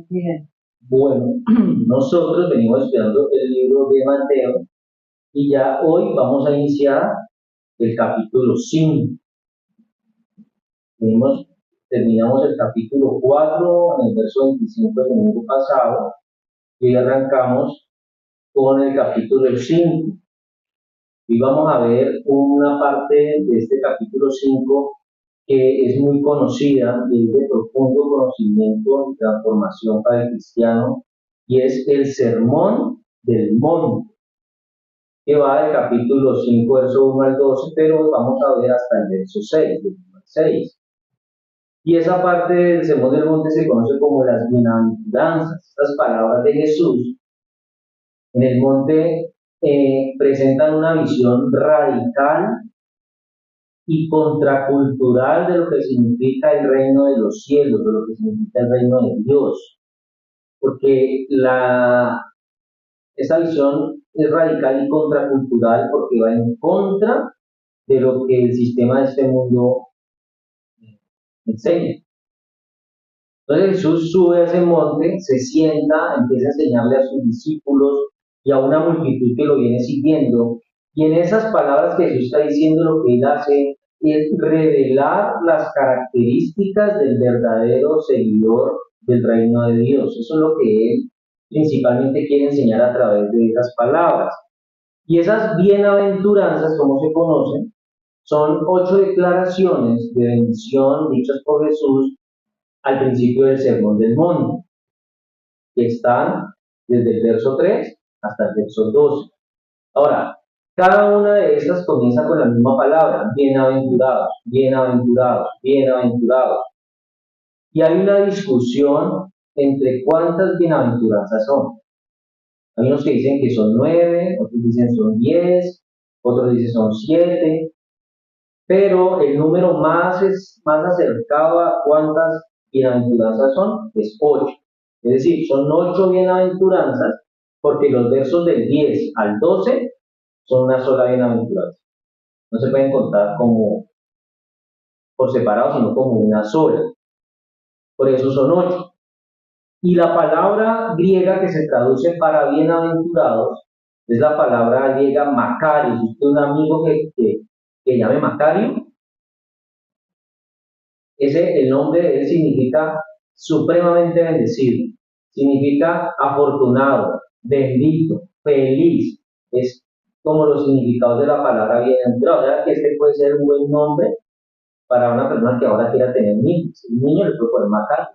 Bien. Bueno, nosotros venimos estudiando el libro de Mateo y ya hoy vamos a iniciar el capítulo 5. Terminamos el capítulo 4 en el verso 25 del domingo pasado y hoy arrancamos con el capítulo 5. Y vamos a ver una parte de este capítulo 5 que es muy conocida y es de profundo conocimiento y transformación para el cristiano, y es el Sermón del Monte, que va del capítulo 5, verso 1 al 12, pero vamos a ver hasta el verso 6, del 1 al 6. Y esa parte del Sermón del Monte se conoce como las bienaventuranzas. Estas palabras de Jesús en el monte presentan una visión radical y contracultural de lo que significa el reino de los cielos, de lo que significa el reino de Dios. Porque esta visión es radical y contracultural porque va en contra de lo que el sistema de este mundo enseña. Entonces Jesús sube a ese monte, se sienta, empieza a enseñarle a sus discípulos y a una multitud que lo viene siguiendo. Y en esas palabras que Jesús está diciendo, lo que él hace es revelar las características del verdadero seguidor del reino de Dios. Eso es lo que él principalmente quiere enseñar a través de esas palabras. Y esas bienaventuranzas, como se conocen, son 8 declaraciones de bendición dichas por Jesús al principio del Sermón del Monte, que están desde el verso 3 hasta el verso 12. Ahora, cada una de estas comienza con la misma palabra: bienaventurados, bienaventurados, bienaventurados. Y hay una discusión entre cuántas bienaventuranzas son. Hay unos que dicen que son 9, otros dicen son 10, otros dicen son 7, pero el número más acercado a cuántas bienaventuranzas son es 8. Es decir, son 8 bienaventuranzas, porque los versos del 10 al 12 son una sola bienaventuranza. No se pueden contar como por separado, sino como una sola. Por eso son 8. Y la palabra griega que se traduce para bienaventurados es la palabra griega Macario. Si usted un amigo que llame Macario, el nombre de él significa supremamente bendecido, significa afortunado, bendito, feliz. Es como los significados de la palabra bienaventurado. O sea, que este puede ser un buen nombre para una persona que ahora quiera tener niños. Un niño le puede poner Macario.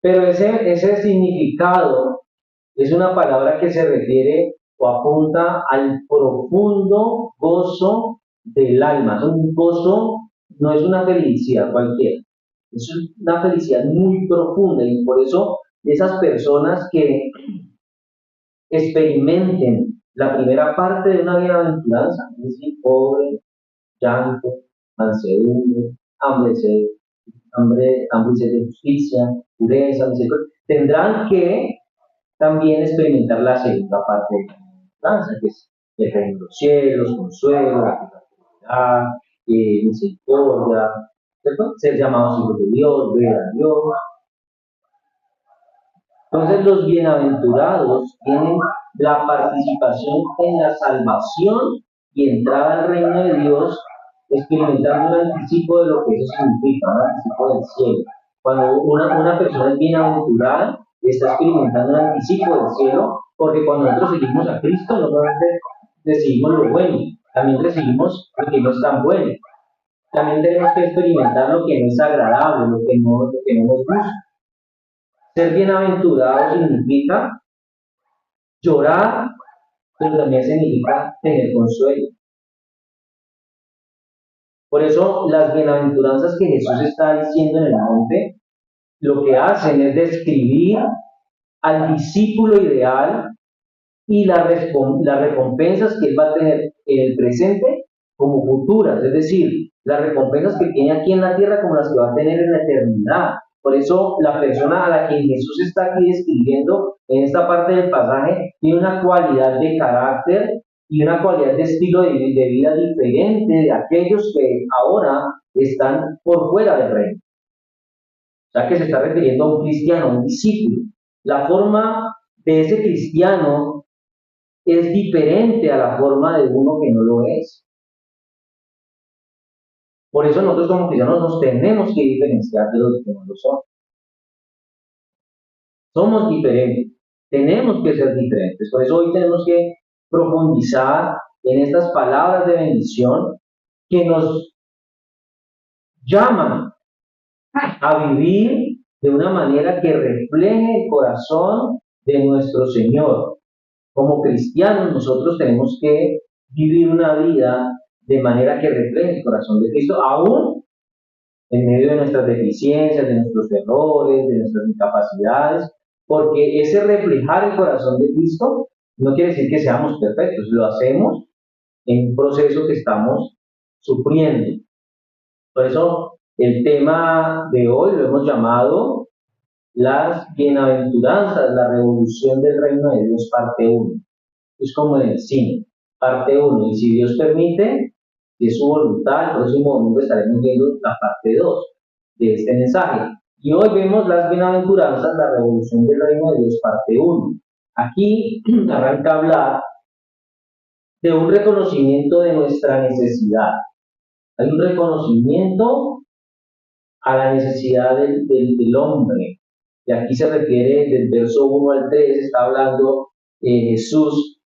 Pero ese significado es una palabra que se refiere o apunta al profundo gozo del alma. Es un gozo, no es una felicidad cualquiera, es una felicidad muy profunda, y por eso esas personas que experimenten la primera parte de una bienaventuranza, es decir, pobre, llanto, mansedumbre, hambre y sed de justicia, pureza, misericordia, tendrán que también experimentar la segunda parte de la bienaventuranza, que es el reino de los cielos, consuelo, gratitud, misericordia, ¿cierto? Ser llamados hijos de Dios, ver a Dios. Entonces los bienaventurados tienen la participación en la salvación y entrada al reino de Dios, experimentando un anticipo de lo que eso significa, un anticipo del cielo. Cuando una persona es bienaventurada, está experimentando un anticipo del cielo, porque cuando nosotros seguimos a Cristo, no solamente recibimos lo bueno, también recibimos lo que no es tan bueno. También tenemos que experimentar lo que no es agradable, lo que no nos gusta. Ser bienaventurado significa llorar, pero también significa tener consuelo. Por eso las bienaventuranzas que Jesús está diciendo en el monte, lo que hacen es describir al discípulo ideal y las recompensas que él va a tener en el presente como futuras, es decir, las recompensas que tiene aquí en la tierra como las que va a tener en la eternidad. Por eso la persona a la que Jesús está aquí describiendo en esta parte del pasaje tiene una cualidad de carácter y una cualidad de estilo de vida diferente de aquellos que ahora están por fuera del reino. sea que se está refiriendo a un cristiano, a un discípulo. La forma de ese cristiano es diferente a la forma de uno que no lo es. Por eso nosotros como cristianos nos tenemos que diferenciar de los que no lo son. Somos diferentes, tenemos que ser diferentes. Por eso hoy tenemos que profundizar en estas palabras de bendición que nos llaman a vivir de una manera que refleje el corazón de nuestro Señor. Como cristianos nosotros tenemos que vivir una vida de manera que refleje el corazón de Cristo, aún en medio de nuestras deficiencias, de nuestros errores, de nuestras incapacidades, porque ese reflejar el corazón de Cristo no quiere decir que seamos perfectos, lo hacemos en un proceso que estamos sufriendo. Por eso el tema de hoy lo hemos llamado las bienaventuranzas, la revolución del reino de Dios, parte 1. Es como en el cine, parte 1. Y si Dios permite, si es su voluntad, el próximo domingo estaremos viendo la parte 2 de este mensaje. Y hoy vemos las bienaventuranzas, la revolución del reino de Dios, parte 1. Aquí arranca a hablar de un reconocimiento de nuestra necesidad. Hay un reconocimiento a la necesidad del hombre. Y aquí se refiere del verso 1 al 3, está hablando Jesús.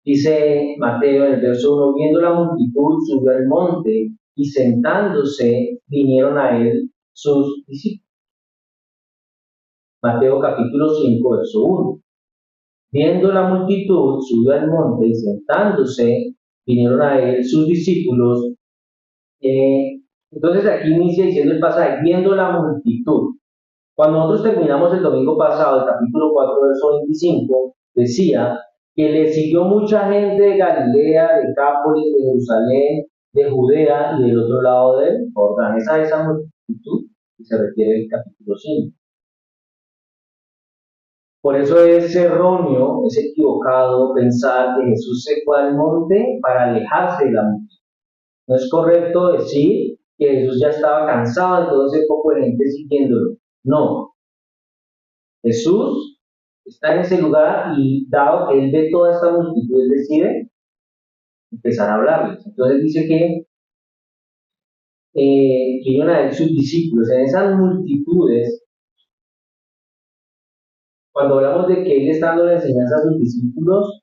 Dice Mateo en el verso 1, viendo la multitud, subió al monte y sentándose vinieron a él sus discípulos. Mateo capítulo 5, verso 1. Viendo la multitud, subió al monte y sentándose vinieron a él sus discípulos. Entonces aquí inicia diciendo el pasaje, viendo la multitud. Cuando nosotros terminamos el domingo pasado, el capítulo 4, verso 25, decía que le siguió mucha gente de Galilea, de Cápolis, de Jerusalén, de Judea y del otro lado del Jordán. Esa es esa multitud que se refiere al capítulo 5. Por eso es erróneo, es equivocado pensar que Jesús se fue al monte para alejarse de la multitud. No es correcto decir que Jesús ya estaba cansado de todo ese poco de gente siguiéndolo. No. Jesús está en ese lugar y dado que él ve toda esta multitud, él decide empezar a hablarles. Entonces dice que iban a él sus discípulos. En esas multitudes, cuando hablamos de que él está dando la enseñanza a sus discípulos,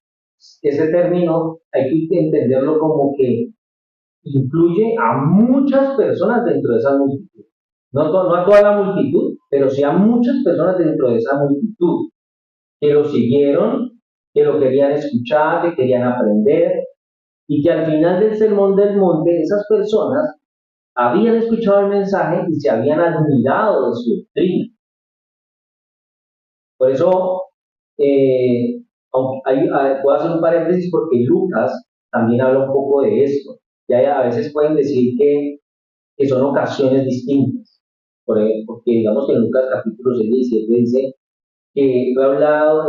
ese término hay que entenderlo como que incluye a muchas personas dentro de esa multitud. No a toda la multitud, pero sí a muchas personas dentro de esa multitud que lo siguieron, que lo querían escuchar, que querían aprender, y que al final del sermón del monte esas personas habían escuchado el mensaje y se habían admirado de su doctrina. Por eso, puedo hacer un paréntesis porque Lucas también habla un poco de esto. Y a veces pueden decir que son ocasiones distintas. Porque digamos que en Lucas capítulo 6, 17 dice que fue hablado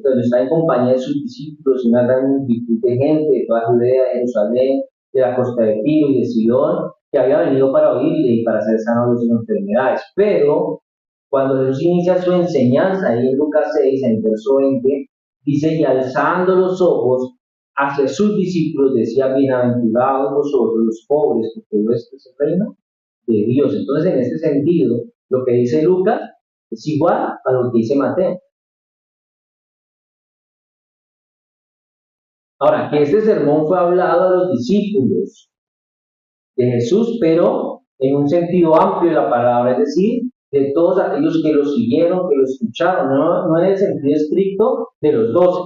cuando está en compañía de sus discípulos y una gran multitud de gente de toda Judea, de Jerusalén, de la costa de Tiro y de Sidón, que había venido para oírle y para ser sano de sus enfermedades. Pero cuando Jesús inicia su enseñanza, ahí en Lucas 6, en el verso 20, dice, y alzando los ojos hacia sus discípulos, decía, bienaventurados vosotros los pobres, porque vuestro es el reino de Dios. Entonces, en este sentido, lo que dice Lucas es igual a lo que dice Mateo. Ahora, que este sermón fue hablado a los discípulos de Jesús, pero en un sentido amplio de la palabra, es decir, de todos aquellos que lo siguieron, que lo escucharon, no en el sentido estricto de los 12.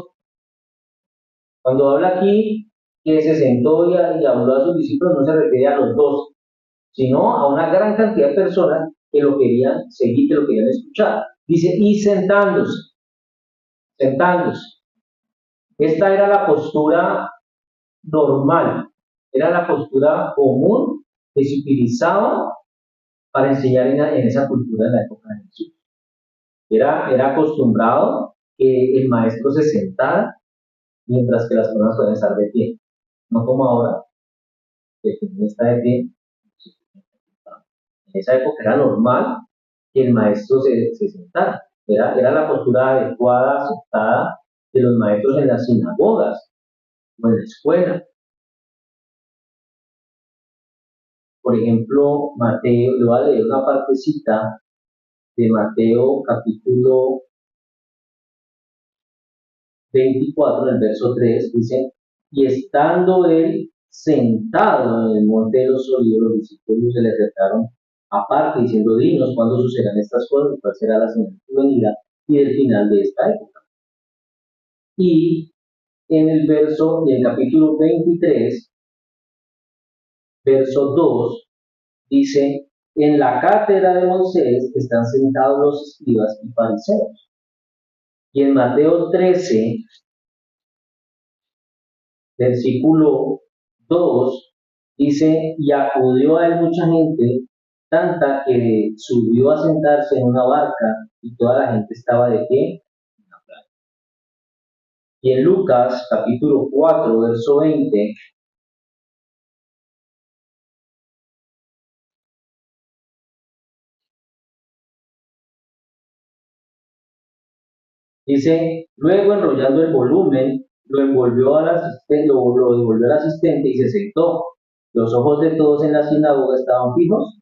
Cuando habla aquí que se sentó y habló a sus discípulos, no se refiere a los 12, sino a una gran cantidad de personas que lo querían seguir, que lo querían escuchar. Dice, y sentándose. Esta era la postura normal, era la postura común que se utilizaba para enseñar en esa cultura en la época de Jesús. Era acostumbrado que el maestro se sentara mientras que las personas pueden estar de pie, no como ahora, que quien está de pie. En esa época era normal que el maestro se sentara. Era la postura adecuada, aceptada de los maestros en las sinagogas o en la escuela. Por ejemplo, Mateo, le voy a leer una partecita de Mateo capítulo 24, en el verso 3, dice, y estando él sentado en el monte de los olivos, los discípulos se le acercaron aparte, diciendo, dinos cuándo sucederán estas cosas, cuál será la señal de tu venida y del final de esta época. Y en el capítulo 23, verso 2, dice, en la cátedra de Moisés están sentados los escribas y fariseos. Y en Mateo 13, versículo 2, dice, y acudió a él mucha gente, tanta que subió a sentarse en una barca y toda la gente estaba de pie en la playa. Y en Lucas capítulo 4, verso 20, dice, luego enrollando el volumen, lo envolvió al asistente, lo devolvió al asistente y se sentó. Los ojos de todos en la sinagoga estaban fijos.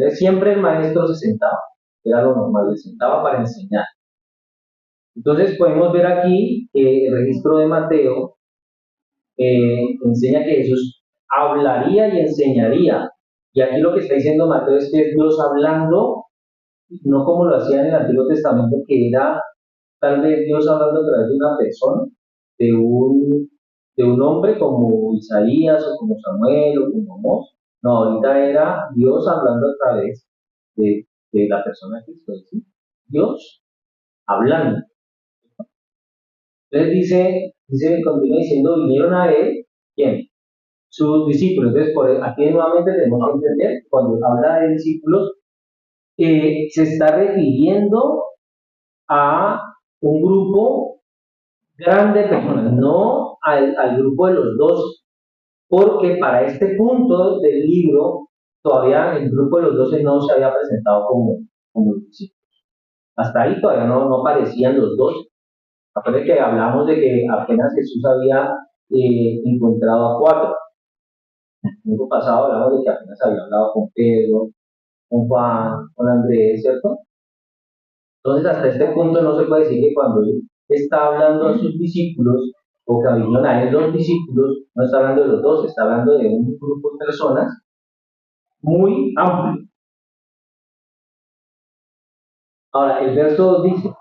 Siempre el maestro se sentaba, era lo normal, se sentaba para enseñar. Entonces podemos ver aquí que el registro de Mateo enseña que Jesús hablaría y enseñaría. Y aquí lo que está diciendo Mateo es que es Dios hablando, no como lo hacía en el Antiguo Testamento, que era tal vez Dios hablando a través de una persona, de un, de un hombre como Isaías o como Samuel o como Amós. No, ahorita era Dios hablando a través de la persona de Cristo, ¿sí? Dios hablando. Entonces continúa diciendo, vinieron a él, ¿quién? Sus discípulos. Entonces, aquí nuevamente tenemos que entender, cuando habla de discípulos, se está refiriendo a un grupo grande de personas, no al grupo de los 12, porque para este punto del libro, todavía el grupo de los 12 no se había presentado como discípulos. Hasta ahí todavía no aparecían los 12. Acuérdense que hablamos de que apenas Jesús había encontrado a 4. El tiempo pasado hablamos de que apenas había hablado con Pedro, con Juan, con Andrés, ¿cierto? Entonces, hasta este punto no se puede decir que cuando él está hablando a sus discípulos, o que vinieron a él los discípulos, no está hablando de los 12, está hablando de un grupo de personas muy amplio. Ahora, el verso 2 dice,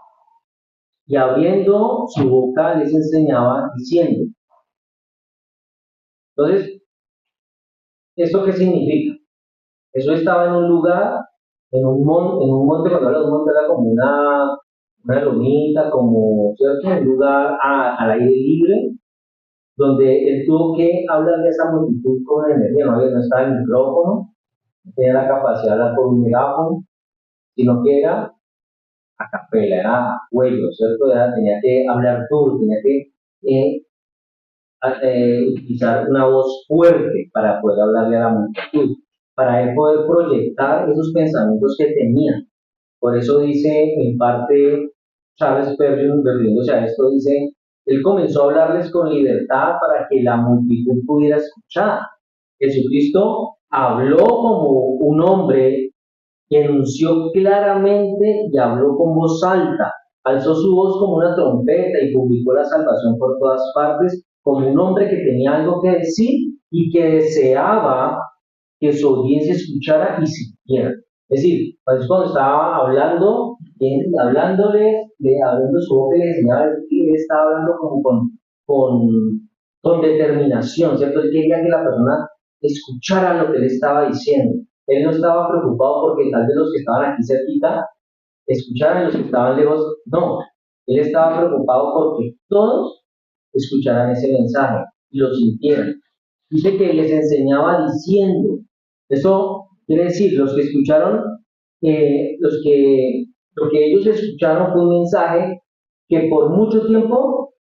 y abriendo su boca les enseñaba diciendo. Entonces, ¿esto qué significa? Eso estaba en un lugar, en un monte, cuando hablo de un monte era como una lomita, como, ¿cierto? Un lugar al aire libre, donde él tuvo que hablar de esa multitud con energía, no estaba el micrófono, no tenía la capacidad de hablar por un megáfono, sino que era a capela, era a cuello, ¿cierto? Tenía que hablar duro, tenía que utilizar una voz fuerte para poder hablarle a la multitud, para él poder proyectar esos pensamientos que tenía. Por eso dice en parte Charles Spurgeon, refiriéndose a esto, dice, él comenzó a hablarles con libertad para que la multitud pudiera escuchar. Jesucristo habló como un hombre que enunció claramente y habló con voz alta, alzó su voz como una trompeta y publicó la salvación por todas partes, como un hombre que tenía algo que decir y que deseaba que su audiencia escuchara y siguiera. Es decir, cuando estaba hablando, abriendo su boca, le enseñaba que él estaba hablando como con determinación, ¿cierto? Él quería que la persona escuchara lo que él estaba diciendo. Él no estaba preocupado porque tal vez los que estaban aquí cerquita escucharan y los que estaban lejos, no. Él estaba preocupado porque todos escucharan ese mensaje y lo sintieran. Dice que les enseñaba diciendo. Eso quiere decir, los que escucharon, lo que ellos escucharon fue un mensaje que por mucho tiempo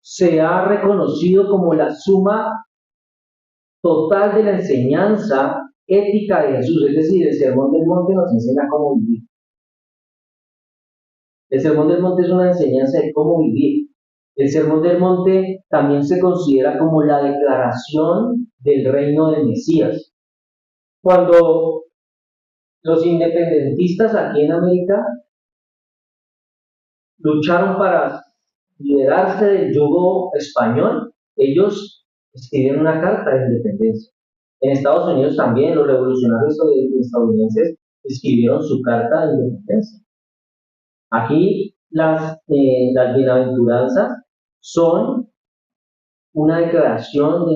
se ha reconocido como la suma total de la enseñanza ética de Jesús, es decir, el Sermón del Monte nos enseña cómo vivir. El Sermón del Monte es una enseñanza de cómo vivir. El Sermón del Monte también se considera como la declaración del reino del Mesías. Cuando los independentistas aquí en América lucharon para liberarse del yugo español, ellos escribieron una carta de independencia. En Estados Unidos también los revolucionarios estadounidenses escribieron su carta de independencia. Aquí las bienaventuranzas son una declaración de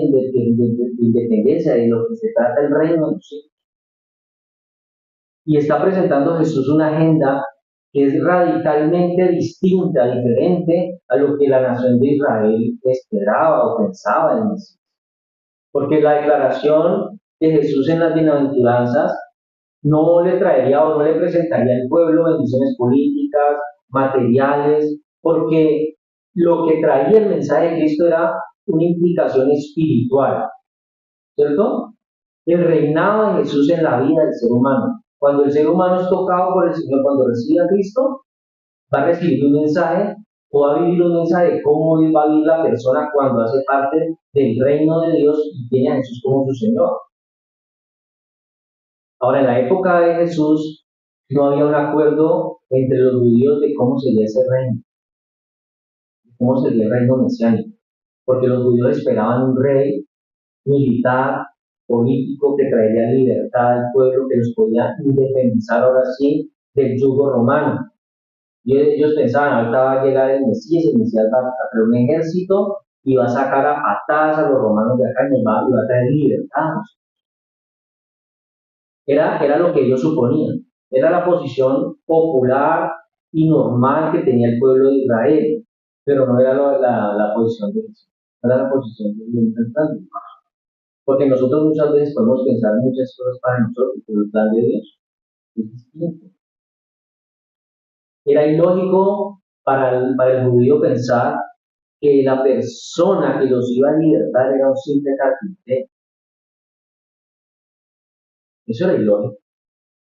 independencia de lo que se trata el reino de los cielos. Y está presentando Jesús una agenda que es radicalmente distinta, diferente a lo que la nación de Israel esperaba o pensaba del Mesías. Porque la declaración de Jesús en las bienaventuranzas no le traería o no le presentaría al pueblo bendiciones políticas, materiales, porque lo que traía el mensaje de Cristo era una implicación espiritual, ¿cierto? El reinado de Jesús en la vida del ser humano. Cuando el ser humano es tocado por el Señor, cuando recibe a Cristo, va a recibir un mensaje o va a vivir un mensaje de cómo va a vivir la persona cuando hace parte del reino de Dios y tiene a Jesús como su Señor. Ahora, en la época de Jesús no había un acuerdo entre los judíos de cómo sería ese reino, cómo sería el reino mesiánico, porque los judíos esperaban un rey militar, político, que traería libertad al pueblo, que los podía independizar ahora sí del yugo romano. Y ellos pensaban, ahorita va a llegar el Mesías va a traer un ejército y va a sacar a patadas a los romanos de acá y va a traer libertad. Era lo que ellos suponían, era la posición popular y normal que tenía el pueblo de Israel, pero no era la posición de Jesús, no era la posición de Dios. Porque nosotros muchas veces podemos pensar muchas cosas para nosotros, pero el plan de Dios es distinto. Era ilógico para el judío pensar que la persona que los iba a libertar era un simple carpintero. Eso era ilógico,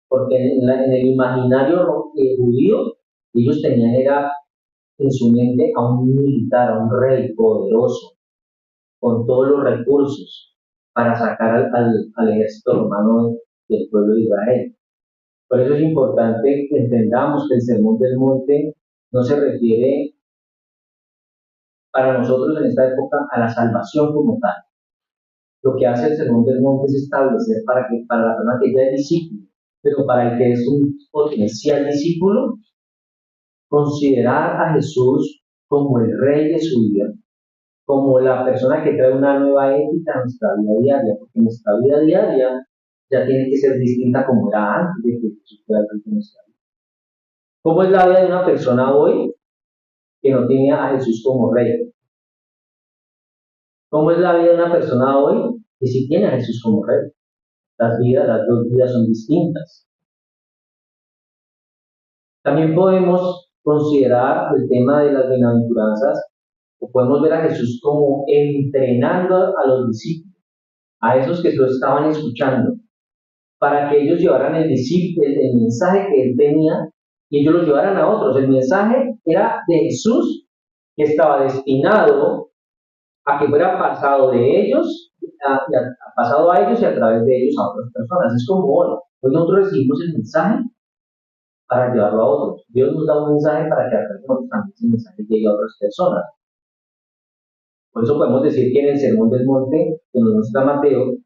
porque en el imaginario judío, ellos tenían era en su mente a un militar, a un rey poderoso, con todos los recursos para sacar al ejército romano del pueblo de Israel. Por eso es importante que entendamos que el Sermón del Monte no se refiere para nosotros en esta época a la salvación como tal. Lo que hace el Sermón del Monte es establecer para la persona que ya es discípulo, pero para el que es un potencial discípulo, considerar a Jesús como el rey de su vida, como la persona que trae una nueva ética a nuestra vida diaria, porque nuestra vida diaria ya tiene que ser distinta como era antes de que Jesús fuera el rey de nuestra vida. ¿Cómo es la vida de una persona hoy que no tiene a Jesús como rey? ¿Cómo es la vida de una persona hoy que sí tiene a Jesús como rey? Las dos vidas son distintas. También podemos considerar el tema de las bienaventuranzas, o podemos ver a Jesús como entrenando a los discípulos, a esos que lo estaban escuchando, para que ellos llevaran el mensaje que él tenía y ellos lo llevaran a otros. El mensaje era de Jesús, que estaba destinado a que fuera pasado de ellos, pasado a ellos y a través de ellos a otras personas. Es como hoy. Hoy nosotros recibimos el mensaje para llevarlo a otros. Dios nos da un mensaje para que a través de nosotros también ese mensaje llegue a otras personas. Por eso podemos decir que en el Sermón del Monte, que nos muestra Mateo,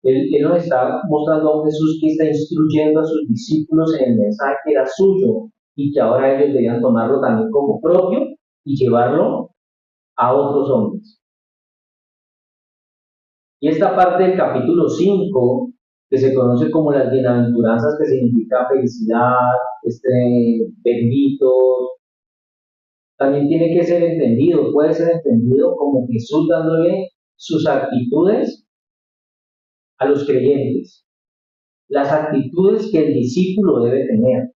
él nos está mostrando a un Jesús que está instruyendo a sus discípulos en el mensaje que era suyo y que ahora ellos debían tomarlo también como propio y llevarlo a otros hombres. Y esta parte del capítulo 5, que se conoce como las bienaventuranzas, que significa felicidad, benditos, también tiene que ser entendido, puede ser entendido como Jesús dándole sus actitudes a los creyentes, las actitudes que el discípulo debe tener.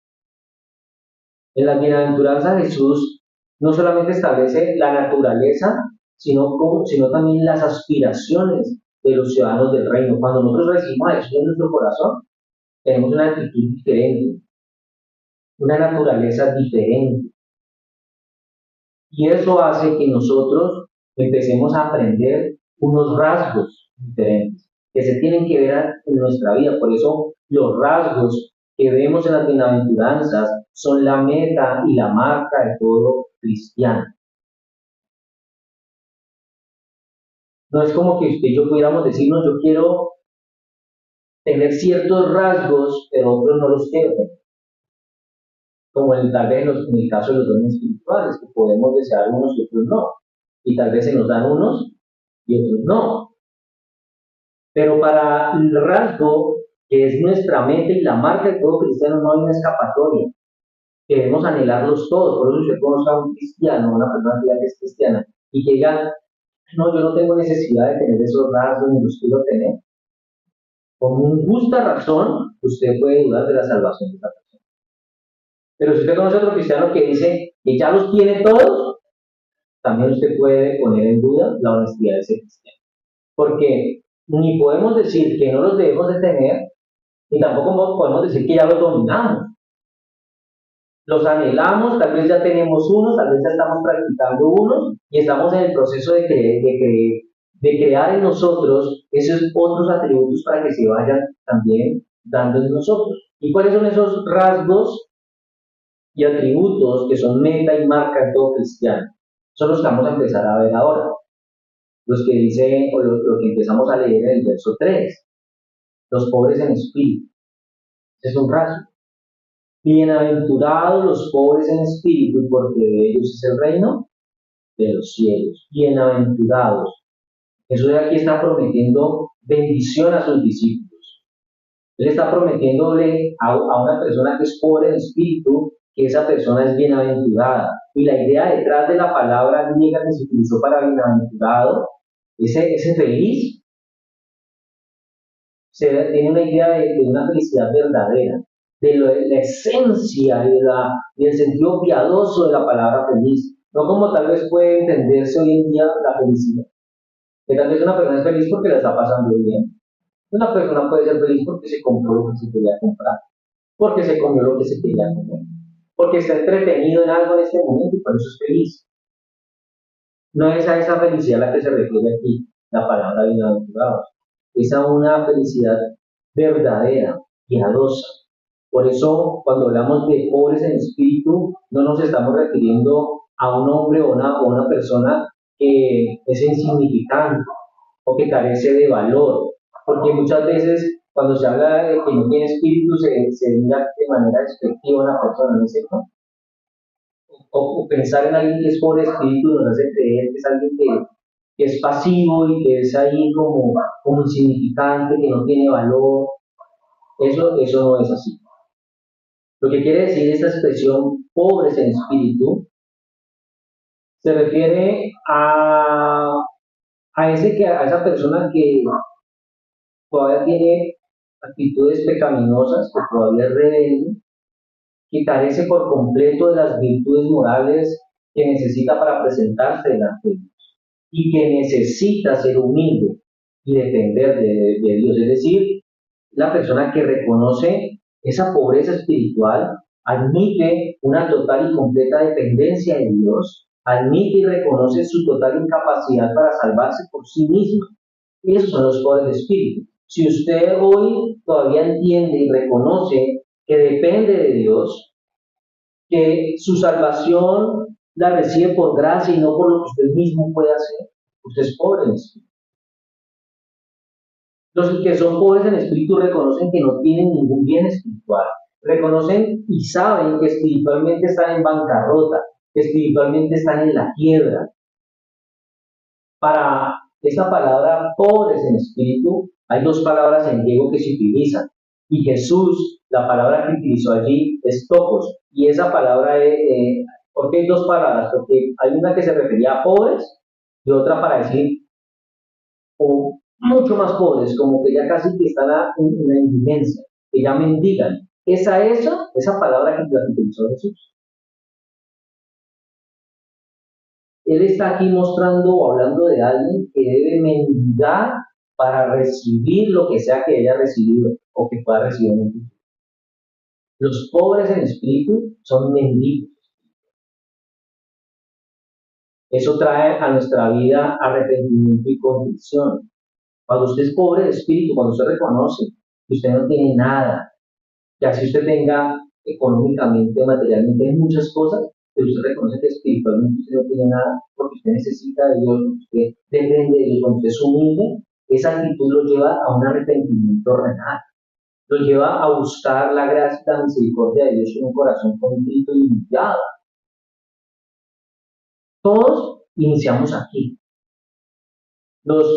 En las bienaventuranzas Jesús no solamente establece la naturaleza, sino también las aspiraciones de los ciudadanos del reino. Cuando nosotros recibimos a Jesús en nuestro corazón, tenemos una actitud diferente, una naturaleza diferente. Y eso hace que nosotros empecemos a aprender unos rasgos diferentes que se tienen que ver en nuestra vida. Por eso los rasgos que vemos en las bienaventuranzas son la meta y la marca de todo cristiano. No es como que usted y yo pudiéramos decirnos, yo quiero tener ciertos rasgos, pero otros no los quiero tener. Como tal vez en el caso de los dones espirituales, que podemos desear unos y otros no. Y tal vez se nos dan unos y otros no. Pero para el rasgo que es nuestra meta y la marca de todo cristiano no hay una escapatoria. Debemos anhelarlos todos. Por eso usted conoce a un cristiano, una persona que es cristiana, y que diga, no, yo no tengo necesidad de tener esos rasgos ni los quiero tener. Con justa razón, usted puede dudar de la salvación de esta persona. Pero si usted conoce a otro cristiano que dice que ya los tiene todos, también usted puede poner en duda la honestidad de ese cristiano. Porque ni podemos decir que no los debemos de tener, ni tampoco podemos decir que ya los dominamos. Los anhelamos, tal vez ya tenemos unos, tal vez ya estamos practicando unos, y estamos en el proceso de crear en nosotros esos otros atributos para que se vayan también dando en nosotros. ¿Y cuáles son esos rasgos y atributos que son meta y marca en todo cristiano? Son los que vamos a empezar a ver ahora. Los que dice, o lo que empezamos a leer en el verso 3. Los pobres en espíritu. Ese es un rasgo. Bienaventurados los pobres en espíritu, porque de ellos es el reino de los cielos. Bienaventurados. Jesús aquí está prometiendo bendición a sus discípulos. Él está prometiéndole a una persona que es pobre en espíritu que esa persona es bienaventurada. Y la idea detrás de la palabra griega que se utilizó para bienaventurado, ese feliz, tiene una idea de una felicidad verdadera, de la esencia y el sentido piadoso de la palabra feliz. No como tal vez puede entenderse hoy en día la felicidad. Que tal vez una persona es feliz porque la está pasando bien. Una persona puede ser feliz porque se compró lo que se quería comprar, porque se comió lo que se quería comer, porque está entretenido en algo en este momento y por eso es feliz. No es a esa felicidad a la que se refiere aquí la palabra bienaventurados. Es a una felicidad verdadera, piadosa. Por eso, cuando hablamos de pobres en espíritu, no nos estamos refiriendo a un hombre o una persona que es insignificante o que carece de valor, porque muchas veces cuando se habla de que no tiene espíritu se mira de manera despectiva a una persona, ¿no es cierto? O pensar en alguien que es pobre de espíritu nos hace creer que es alguien que es pasivo y que es ahí como insignificante, que no tiene valor. Eso no es así. Lo que quiere decir esta expresión pobres en espíritu se refiere a esa persona que todavía tiene actitudes pecaminosas, que todavía es rebelde, que carece por completo de las virtudes morales que necesita para presentarse delante de Dios y que necesita ser humilde y depender de Dios. Es decir, la persona que reconoce esa pobreza espiritual, admite una total y completa dependencia de Dios, admite y reconoce su total incapacidad para salvarse por sí misma. Esos son los pobres de espíritu. Si usted hoy todavía entiende y reconoce que depende de Dios, que su salvación la recibe por gracia y no por lo que usted mismo puede hacer, usted es pobre en espíritu. Los que son pobres en espíritu reconocen que no tienen ningún bien espiritual. Reconocen y saben que espiritualmente están en bancarrota, que espiritualmente están en la quiebra. Para esa palabra pobres en espíritu, hay dos palabras en griego que se utilizan. Y Jesús, la palabra que utilizó allí es topos. Y esa palabra, ¿por qué hay dos palabras? Porque hay una que se refería a pobres y otra para decir o mucho más pobres, como que ya casi que están en la indigencia, que ya mendigan. Esa palabra que utilizó Jesús. Él está aquí mostrando o hablando de alguien que debe mendigar para recibir lo que sea que haya recibido o que pueda recibir en el futuro. Los pobres en espíritu son mendigos. Eso trae a nuestra vida arrepentimiento y convicción. Cuando usted es pobre de espíritu, cuando usted reconoce que usted no tiene nada, que así usted tenga económicamente, materialmente muchas cosas, pero usted reconoce que espiritualmente usted no tiene nada, porque usted necesita de Dios, usted depende de Dios, cuando usted es humilde, esa actitud lo lleva a un arrepentimiento real, lo lleva a buscar la gracia y la misericordia de Dios con un corazón contrito y humillado. Todos iniciamos aquí. Los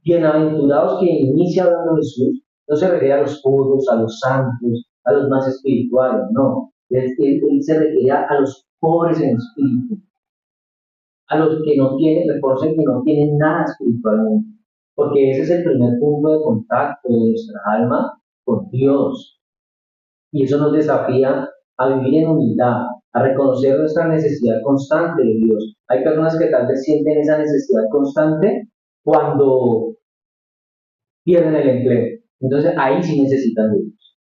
bienaventurados que inicia hablando Jesús no se refiere a los puros, a los santos, a los más espirituales, no. Él se refiere a los pobres en espíritu, a los que no tienen, reconocen que no tienen nada espiritualmente, porque ese es el primer punto de contacto de nuestra alma con Dios. Y eso nos desafía a vivir en humildad, a reconocer nuestra necesidad constante de Dios. Hay personas que tal vez sienten esa necesidad constante cuando pierden el empleo. Entonces ahí sí necesitan de Dios.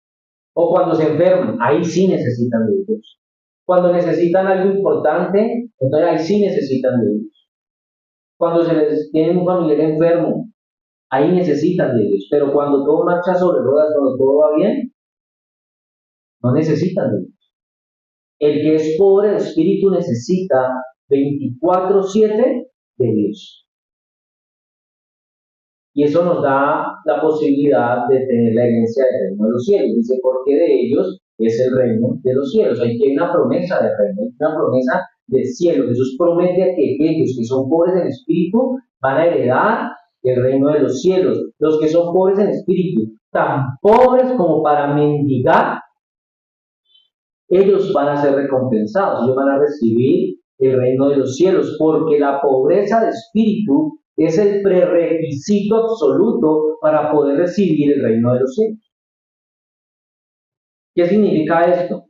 O cuando se enferman, ahí sí necesitan de Dios. Cuando necesitan algo importante, entonces ahí sí necesitan de Dios. Cuando se les tiene un familiar enfermo, ahí necesitan de Dios. Pero cuando todo marcha sobre ruedas, cuando todo va bien, no necesitan de Dios. El que es pobre de espíritu necesita 24/7 de Dios. Y eso nos da la posibilidad de tener la herencia del reino de los cielos. Dice, porque de ellos es el reino de los cielos. Hay que hay una promesa de reino, hay una promesa del cielo. Jesús promete que aquellos que son pobres en espíritu van a heredar el reino de los cielos. Los que son pobres en espíritu, tan pobres como para mendigar, ellos van a ser recompensados, ellos van a recibir el reino de los cielos, porque la pobreza de espíritu es el prerequisito absoluto para poder recibir el reino de los cielos. ¿Qué significa esto?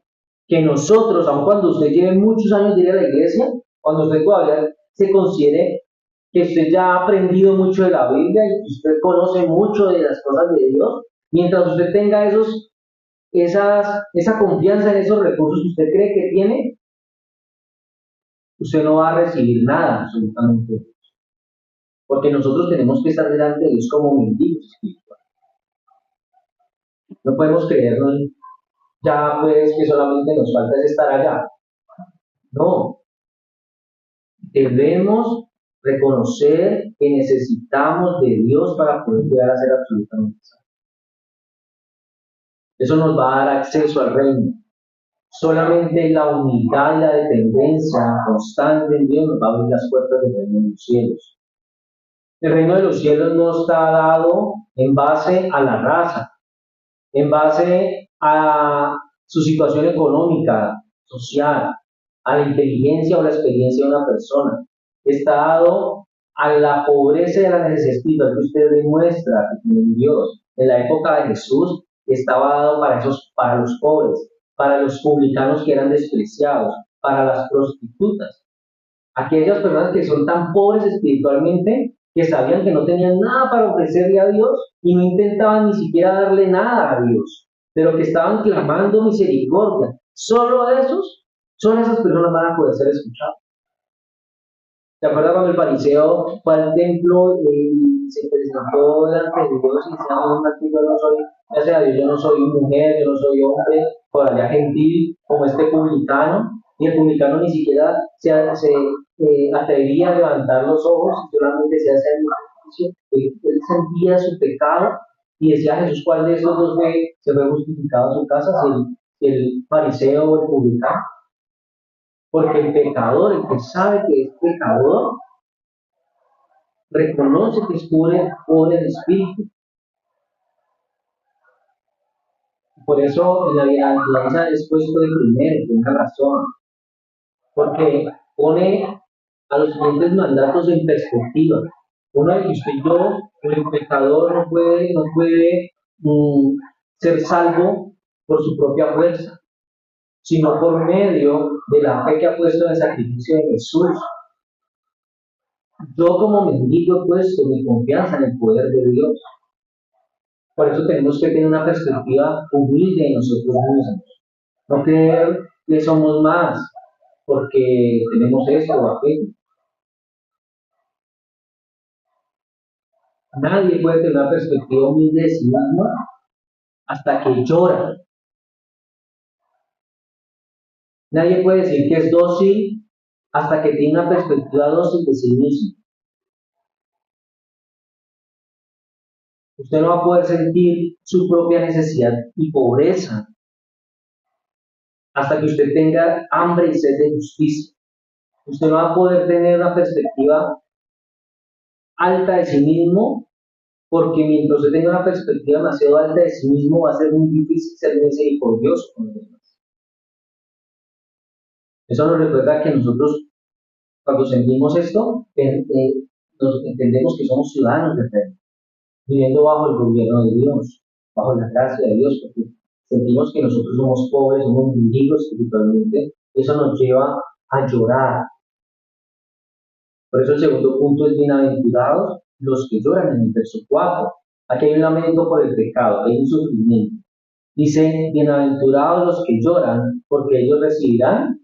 Que nosotros, aun cuando usted lleve muchos años de ir a la iglesia, cuando usted todavía se considere que usted ya ha aprendido mucho de la Biblia y que usted conoce mucho de las cosas de Dios, mientras usted tenga esa confianza en esos recursos que usted cree que tiene, usted no va a recibir nada absolutamente. Porque nosotros tenemos que estar delante de Dios como mendigos espirituales. No podemos creernos ya pues que solamente nos falta es estar allá. No. Debemos reconocer que necesitamos de Dios para poder llegar a ser absolutamente santos. Eso nos va a dar acceso al reino. Solamente la humildad y la dependencia constante en Dios nos va a abrir las puertas del reino de los cielos. El reino de los cielos no está dado en base a la raza, en base a su situación económica, social, a la inteligencia o la experiencia de una persona. Está dado a la pobreza y a la necesidad espiritual que usted demuestra que tiene en Dios. En la época de Jesús estaba dado para los pobres, para los publicanos que eran despreciados, para las prostitutas. Aquellas personas que son tan pobres espiritualmente que sabían que no tenían nada para ofrecerle a Dios y no intentaban ni siquiera darle nada a Dios, pero que estaban clamando misericordia. Solo esas personas van a poder ser escuchadas. ¿Se acuerda cuando el fariseo fue al templo y se presentó delante de Dios y decía, yo no soy, gracias a Dios, yo no soy mujer, yo no soy hombre, por allá gentil, como este publicano? Y el publicano ni siquiera se atrevía a levantar los ojos, solamente se hace el juicio. Él sentía su pecado y decía a Jesús, ¿cuál de esos dos se fue justificado a su casa? Si el fariseo o el publicano. Porque el pecador, el que sabe que es pecador, reconoce que es pobre en espíritu. Por eso en la bienaventuranza es puesto de primero, por una razón. Porque pone a los siguientes mandatos en perspectiva. Uno de que usted y yo, el pecador no puede ser salvo por su propia fuerza, sino por medio de la fe que ha puesto en el sacrificio de Jesús. Yo como mendigo he puesto mi confianza en el poder de Dios. Por eso tenemos que tener una perspectiva humilde de nosotros mismos. No creer que somos más porque tenemos esto o aquello. Nadie puede tener una perspectiva humilde de sí mismo hasta que llora. Nadie puede decir que es dócil hasta que tiene una perspectiva dócil de sí mismo. Usted no va a poder sentir su propia necesidad y pobreza hasta que usted tenga hambre y sed de justicia. Usted no va a poder tener una perspectiva alta de sí mismo porque mientras usted tenga una perspectiva demasiado alta de sí mismo va a ser muy difícil ser misericordioso con los demás. Eso nos recuerda que nosotros cuando sentimos esto nos entendemos que somos ciudadanos de fe, viviendo bajo el gobierno de Dios, bajo la gracia de Dios, porque sentimos que nosotros somos pobres, somos mendigos espiritualmente, eso nos lleva a llorar. Por eso el segundo punto es bienaventurados los que lloran en el verso 4. Aquí hay un lamento por el pecado, hay un sufrimiento. Dice, bienaventurados los que lloran, porque ellos recibirán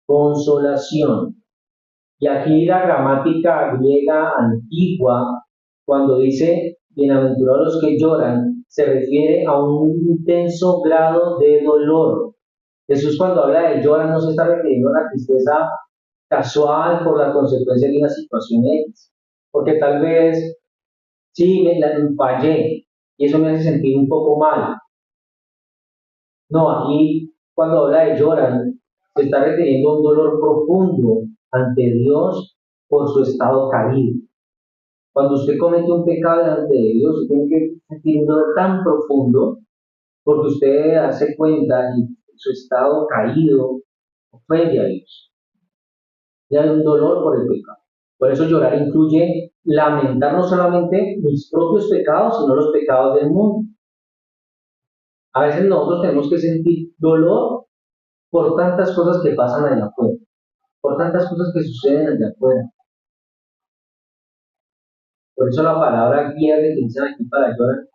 consolación. Y aquí la gramática griega antigua, cuando dice bienaventurados los que lloran, se refiere a un intenso grado de dolor. Jesús cuando habla de llorar no se está refiriendo a la tristeza casual por la consecuencia de una situación X, porque tal vez sí me fallé y eso me hace sentir un poco mal. No, aquí cuando habla de lloran, se está refiriendo a un dolor profundo ante Dios por su estado caído. Cuando usted comete un pecado delante de Dios, usted tiene que sentir un dolor tan profundo porque usted hace cuenta y su estado caído ofende a Dios. Ya hay un dolor por el pecado. Por eso llorar incluye lamentar no solamente mis propios pecados, sino los pecados del mundo. A veces nosotros tenemos que sentir dolor por tantas cosas que pasan allá afuera, por tantas cosas que suceden allá afuera. Por eso la palabra guía que utilizan aquí para llorar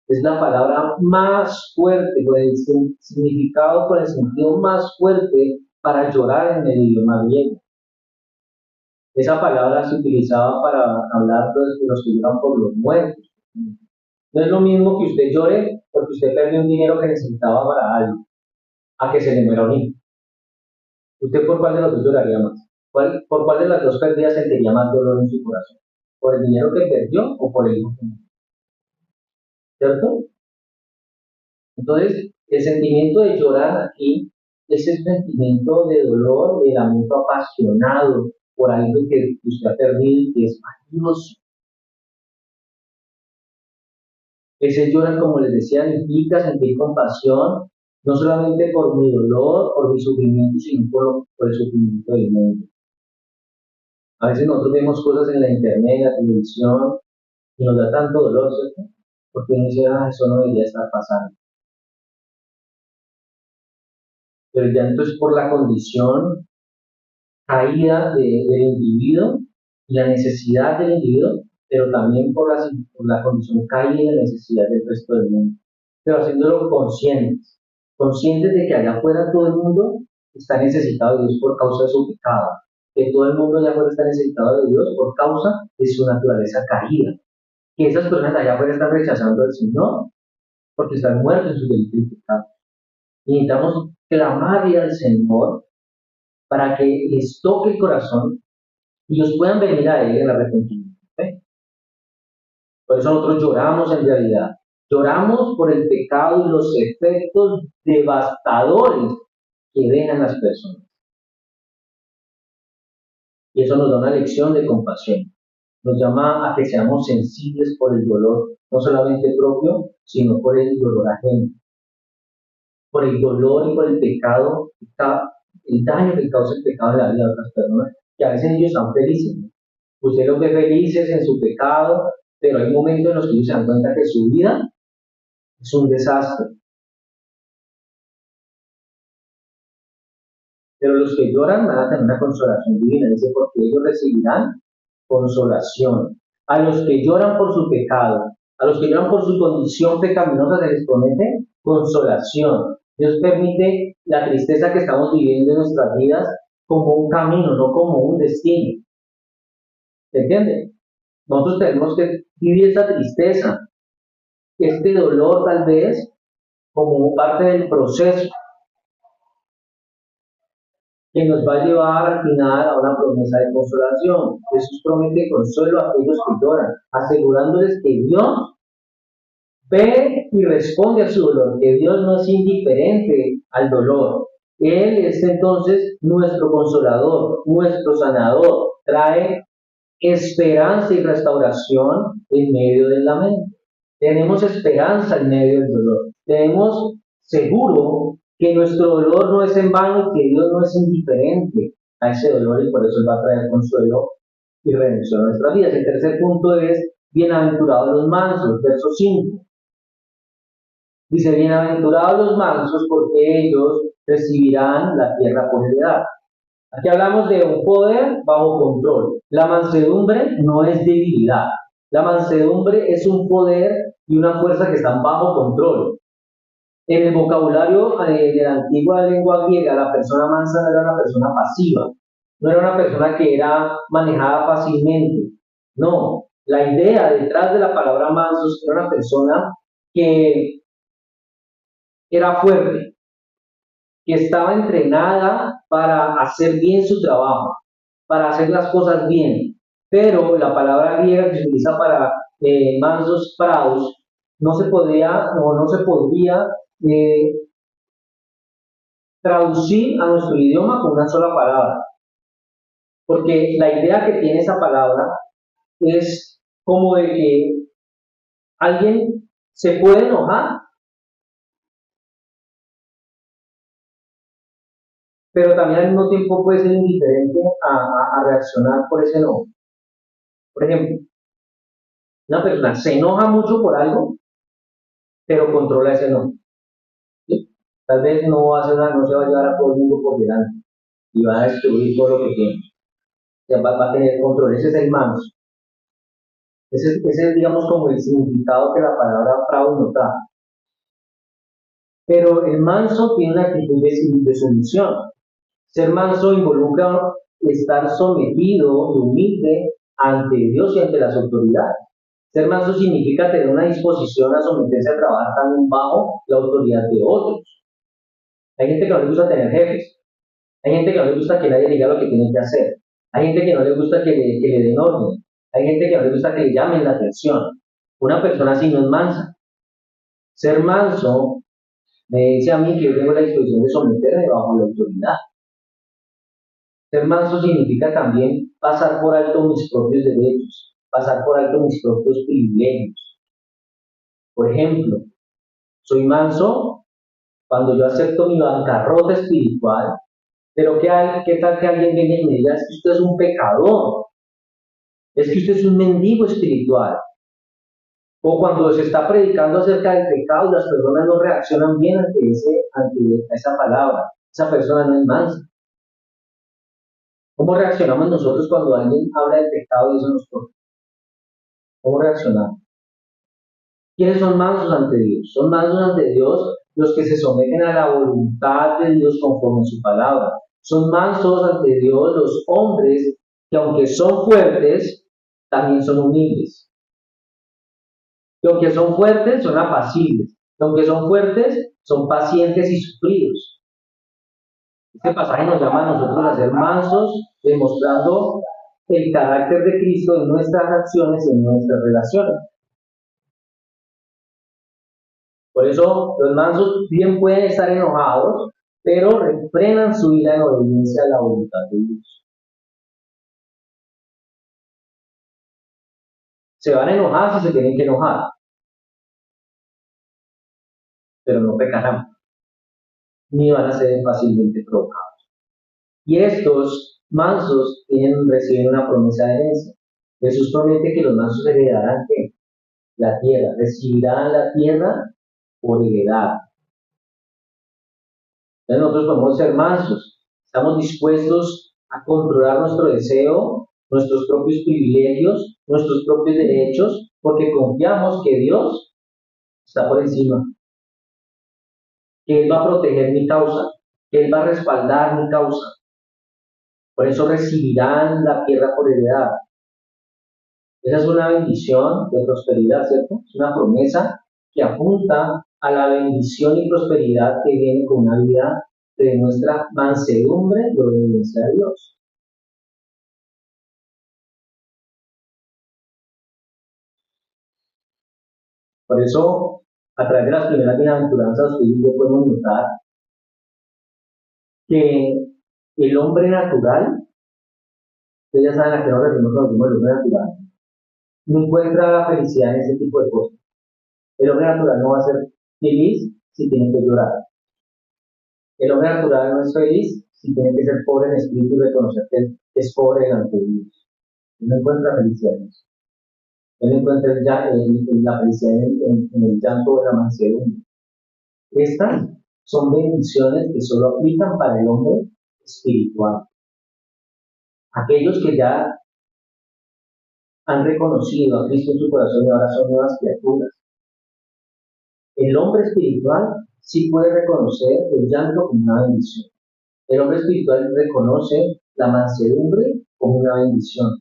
es la palabra más fuerte, con el significado, con el sentido más fuerte para llorar en el idioma griego. Esa palabra se utilizaba para hablar de los que lloran por los muertos. No es lo mismo que usted llore porque usted perdió un dinero que necesitaba para algo, a que se le muera un hijo. ¿Usted por cuál de los dos lloraría más? ¿Por cuál de las dos pérdidas sentiría más dolor en su corazón? ¿Por el dinero que perdió o por el hijo que murió? ¿Cierto? Entonces, el sentimiento de llorar aquí es el sentimiento de dolor, de lamento apasionado por algo que usted ha perdido y que es valioso. Ese llorar, como les decía, implica sentir compasión, no solamente por mi dolor, por mi sufrimiento, sino por el sufrimiento del mundo. A veces nosotros vemos cosas en la internet, en la televisión, y nos da tanto dolor, ¿cierto? Porque uno dice, eso no debería estar pasando. Pero el llanto es por la condición caída del individuo y la necesidad del individuo, pero también por la condición caída y la necesidad del resto del mundo. Pero haciéndolo conscientes de que allá afuera todo el mundo está necesitado de Dios por causa de su pecado, que todo el mundo allá afuera está necesitado de Dios por causa de su naturaleza caída, que esas personas allá afuera están rechazando al Señor porque están muertos en su delito y pecado. Y necesitamos clamarle al Señor para que les toque el corazón y ellos puedan venir a Él en arrepentimiento. ¿Eh? Por eso nosotros lloramos en realidad. Lloramos por el pecado y los efectos devastadores que dejan las personas. Y eso nos da una lección de compasión. Nos llama a que seamos sensibles por el dolor, no solamente propio, sino por el dolor ajeno. Por el dolor y por el pecado, el daño que causa el pecado en la vida de otras personas, que a veces ellos están felices. Usted los ve felices en su pecado, pero hay momentos en los que ellos se dan cuenta que su vida es un desastre. Pero los que lloran van a tener una consolación divina, dice, porque ellos recibirán consolación. A los que lloran por su pecado, a los que lloran por su condición pecaminosa se les promete consolación. Dios permite la tristeza que estamos viviendo en nuestras vidas como un camino, no como un destino. ¿Se entiende? Nosotros tenemos que vivir esta tristeza, este dolor tal vez, como parte del proceso que nos va a llevar al final a una promesa de consolación. Jesús promete consuelo a aquellos que lloran, asegurándoles que Dios ve y responde a su dolor, que Dios no es indiferente al dolor. Él es entonces nuestro consolador, nuestro sanador, trae esperanza y restauración en medio del lamento. Tenemos esperanza en medio del dolor. Tenemos seguro que nuestro dolor no es en vano y que Dios no es indiferente a ese dolor y por eso Él va a traer consuelo y redención a nuestras vidas. El tercer punto es, bienaventurados los mansos, verso 5. Dice, bienaventurados los mansos porque ellos recibirán la tierra por heredad. Aquí hablamos de un poder bajo control. La mansedumbre no es debilidad. La mansedumbre es un poder y una fuerza que están bajo control. En el vocabulario de la antigua lengua griega, la persona mansa no era una persona pasiva, no era una persona que era manejada fácilmente. No, la idea detrás de la palabra mansos era una persona que era fuerte, que estaba entrenada para hacer bien su trabajo, para hacer las cosas bien. Pero la palabra griega que se utiliza para mansos, praus, no se podía eh, traducir a nuestro idioma con una sola palabra. Porque la idea que tiene esa palabra es como de que alguien se puede enojar, pero también al mismo tiempo puede ser indiferente a reaccionar por ese enojo. Por ejemplo, una persona se enoja mucho por algo, pero controla ese enojo. ¿Sí? Tal vez no se va a llevar a todo el mundo por delante y va a destruir todo lo que tiene. O sea, va a tener control. Ese es el manso. Ese es, digamos, como el significado que la palabra fraude nos da. Pero el manso tiene una actitud de sumisión. Ser manso involucra estar sometido y humilde ante Dios y ante las autoridades. Ser manso significa tener una disposición a someterse a trabajar también bajo la autoridad de otros. Hay gente que no le gusta tener jefes. Hay gente que no le gusta que nadie le diga lo que tiene que hacer. Hay gente que no le gusta que le den orden. Hay gente que no le gusta que le llamen la atención. Una persona así no es mansa. Ser manso me dice a mí que yo tengo la disposición de someterme bajo la autoridad. Ser manso significa también pasar por alto mis propios derechos, pasar por alto mis propios privilegios. Por ejemplo, soy manso cuando yo acepto mi bancarrota espiritual, pero ¿qué tal que alguien venga y me diga, es que usted es un pecador, es que usted es un mendigo espiritual? O cuando se está predicando acerca del pecado, las personas no reaccionan bien ante esa palabra. Esa persona no es mansa. ¿Cómo reaccionamos nosotros cuando alguien habla del pecado y eso nos toca? ¿Cómo reaccionamos? ¿Quiénes son mansos ante Dios? Son mansos ante Dios los que se someten a la voluntad de Dios conforme a su palabra. Son mansos ante Dios los hombres que aunque son fuertes, también son humildes. Que aunque son fuertes, son apacibles. Que aunque son fuertes, son pacientes y sufridos. Este pasaje nos llama a nosotros a ser mansos, demostrando el carácter de Cristo en nuestras acciones y en nuestras relaciones. Por eso los mansos bien pueden estar enojados, pero refrenan su ira en obediencia a la voluntad de Dios. Se van a enojar si se tienen que enojar, pero no pecarán, ni van a ser fácilmente provocados. Y estos mansos reciben una promesa de herencia. Jesús promete que los mansos heredarán ¿qué? La tierra, recibirán la tierra por heredad. Entonces nosotros podemos ser mansos, estamos dispuestos a controlar nuestro deseo nuestros propios privilegios, nuestros propios derechos, porque confiamos que Dios está por encima, que Él va a proteger mi causa, que Él va a respaldar mi causa. Por eso recibirán la tierra por heredad. Esa es una bendición de prosperidad, ¿cierto? Es una promesa que apunta a la bendición y prosperidad que viene con una vida de nuestra mansedumbre y obediencia a Dios. Por eso, a través de las primeras bienaventuranzas, usted y yo podemos notar que el hombre natural, ustedes ya saben a qué nos referimos cuando decimos el hombre natural, no encuentra la felicidad en ese tipo de cosas. El hombre natural no va a ser feliz si tiene que llorar. El hombre natural no es feliz si tiene que ser pobre en espíritu y reconocer que es pobre delante de Dios. Él no encuentra felicidad en eso. Él no encuentra la felicidad en el llanto de la mansedumbre. Estas son bendiciones que solo aplican para el hombre espiritual. Aquellos que ya han reconocido a Cristo en su corazón y ahora son nuevas criaturas. El hombre espiritual sí puede reconocer el llanto como una bendición. El hombre espiritual reconoce la mansedumbre como una bendición.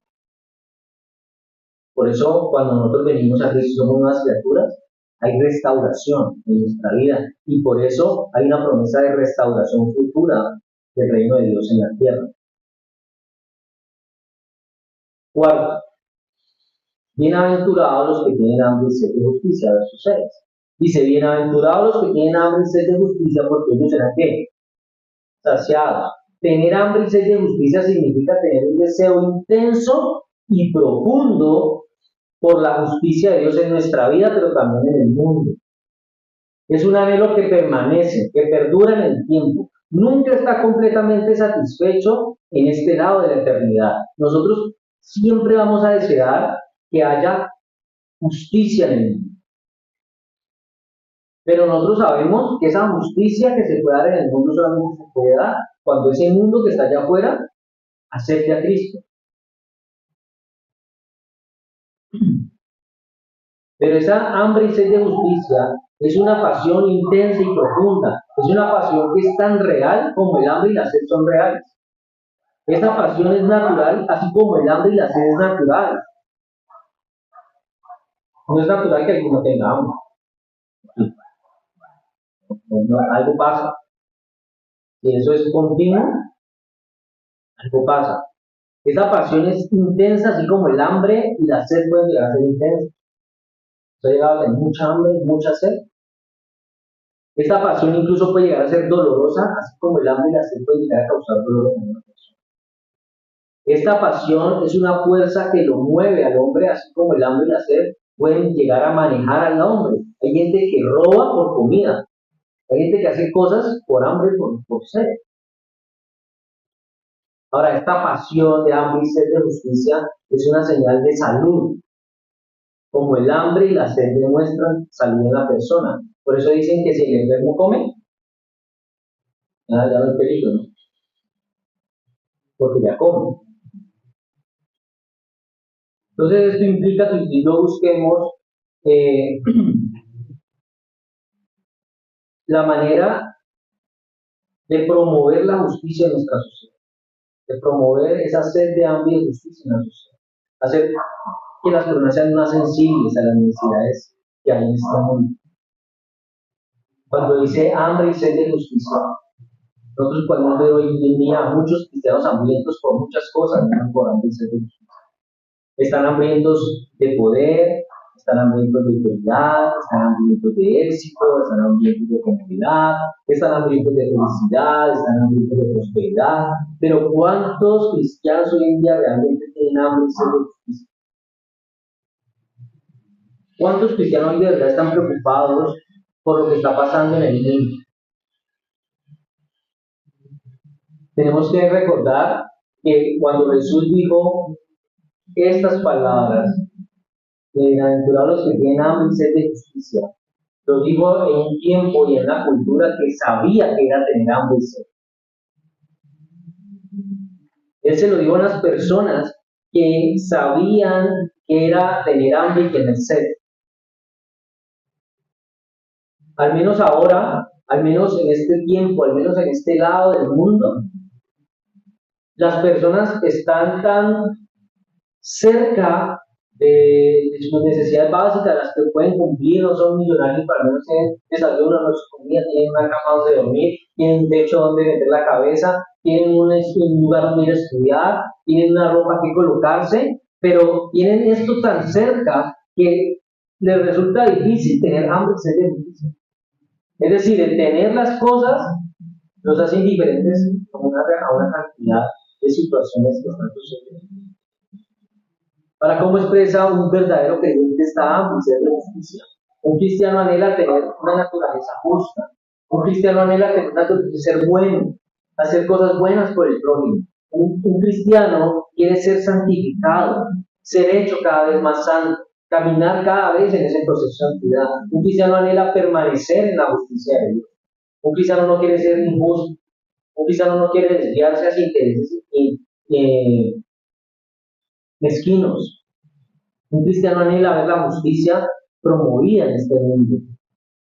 Por eso, cuando nosotros venimos a Cristo, somos nuevas criaturas, hay restauración en nuestra vida. Y por eso hay una promesa de restauración futura del reino de Dios en la tierra. Cuarto, bienaventurados los que tienen hambre y sed de justicia, verso 6. Dice, bienaventurados los que tienen hambre y sed de justicia, porque ellos serán ¿qué? Saciados. Tener hambre y sed de justicia significa tener un deseo intenso y profundo por la justicia de Dios en nuestra vida, pero también en el mundo. Es un anhelo que permanece, que perdura en el tiempo. Nunca está completamente satisfecho en este lado de la eternidad. Nosotros siempre vamos a desear que haya justicia en el mundo. Pero nosotros sabemos que esa justicia que se puede dar en el mundo solamente se puede dar cuando ese mundo que está allá afuera acepte a Cristo. Pero esa hambre y sed de justicia es una pasión intensa y profunda. Es una pasión que es tan real como el hambre y la sed son reales. Esa pasión es natural, así como el hambre y la sed es natural. No es natural que alguno tenga hambre. Algo pasa. Si eso es continuo, algo pasa. Esa pasión es intensa, así como el hambre y la sed pueden llegar a ser intensas. Usted ha llegado a tener mucha hambre, mucha sed. Esta pasión incluso puede llegar a ser dolorosa, así como el hambre y la sed pueden llegar a causar dolor en una persona. Esta pasión es una fuerza que lo mueve al hombre, así como el hambre y la sed pueden llegar a manejar al hombre. Hay gente que roba por comida. Hay gente que hace cosas por hambre y por sed. Ahora, esta pasión de hambre y sed de justicia es una señal de salud. Como el hambre y la sed demuestran salud en la persona. Por eso dicen que si el enfermo come, ya no hay peligro, ¿no? Porque ya come. Entonces esto implica que si no busquemos la manera de promover la justicia en nuestra sociedad, de promover esa sed de hambre y de justicia en la sociedad, hacer que las personas sean más sensibles a las necesidades que hay en este mundo. Cuando dice hambre y sed de justicia, nosotros podemos ver hoy en día a muchos cristianos hambrientos por muchas cosas, no por hambre y sed de justicia. Están hambrientos de poder, están hambrientos de autoridad, están hambrientos de éxito, están hambrientos de comunidad, están hambrientos de felicidad, están hambrientos de prosperidad. Pero ¿cuántos cristianos hoy en día realmente tienen hambre y sed de justicia? ¿Cuántos cristianos hoy de verdad están preocupados por lo que está pasando en el mundo? Tenemos que recordar que cuando Jesús dijo estas palabras, bienaventurados los que tienen hambre y sed de justicia, lo digo en un tiempo y en una cultura que sabía que era tener hambre y sed. Él se lo dijo a unas personas que sabían que era tener hambre y tener sed. Al menos ahora, al menos en este tiempo, al menos en este lado del mundo, las personas están tan cerca de sus necesidades básicas, las que pueden cumplir, no son millonarios, para menos tienen desayuno, no su comida, tienen una cama donde dormir, tienen un techo donde meter la cabeza, tienen un lugar donde ir a estudiar, tienen una ropa que colocarse, pero tienen esto tan cerca que les resulta difícil tener hambre y sed de justicia. Es decir, el tener las cosas nos hace indiferentes a una cantidad de situaciones que están sucediendo. Para cómo expresa un verdadero creyente esta hambre y sed de justicia. Un cristiano anhela tener una naturaleza justa. Un cristiano anhela tener una naturaleza ser bueno, hacer cosas buenas por el prójimo. Un cristiano quiere ser santificado, ser hecho cada vez más santo, caminar cada vez en ese proceso de santidad. Un cristiano anhela permanecer en la justicia de Dios. Un cristiano no quiere ser injusto. Un cristiano no quiere desviarse hacia intereses mezquinos. Un cristiano anhela ver la justicia promovida en este mundo.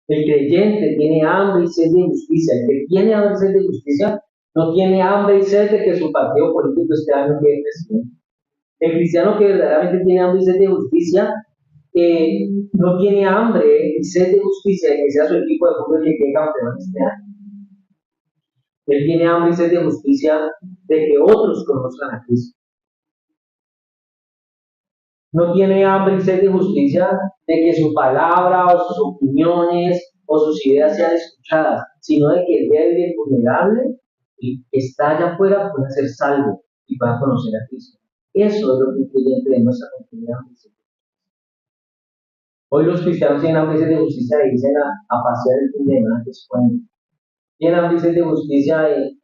El creyente tiene hambre y sed de justicia. El que tiene hambre y sed de justicia no tiene hambre y sed de que su partido político este año quede presidente. El cristiano que verdaderamente tiene hambre y sed de justicia no tiene hambre y sed de justicia de que sea su equipo de fútbol que quede campeón este año. Él tiene hambre y sed de justicia de que otros conozcan a Cristo. No tiene hambre y sed de justicia de que su palabra o sus opiniones o sus ideas sean escuchadas, sino de que el débil y el vulnerable y que está allá afuera pueda ser salvo y pueda conocer a Cristo. Eso es lo que el creyente de nuestra comunidad. Hoy los cristianos tienen hambre y sed de justicia y dicen a pasear el fin de semana que es bueno. Tienen hambre y sed de justicia de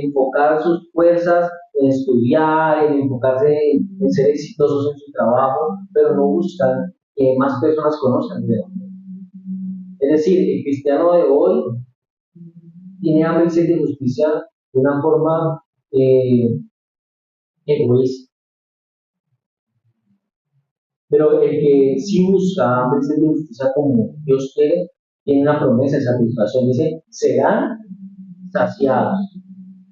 enfocar sus fuerzas en estudiar, en enfocarse en ser exitosos en su trabajo, pero no buscan que más personas conozcan de Dios. Es decir, el cristiano de hoy tiene hambre y sed de justicia de una forma egoísta. Pero el que sí busca hambre y sed de justicia como Dios quiere, tiene una promesa de satisfacción. Dice, serán saciados.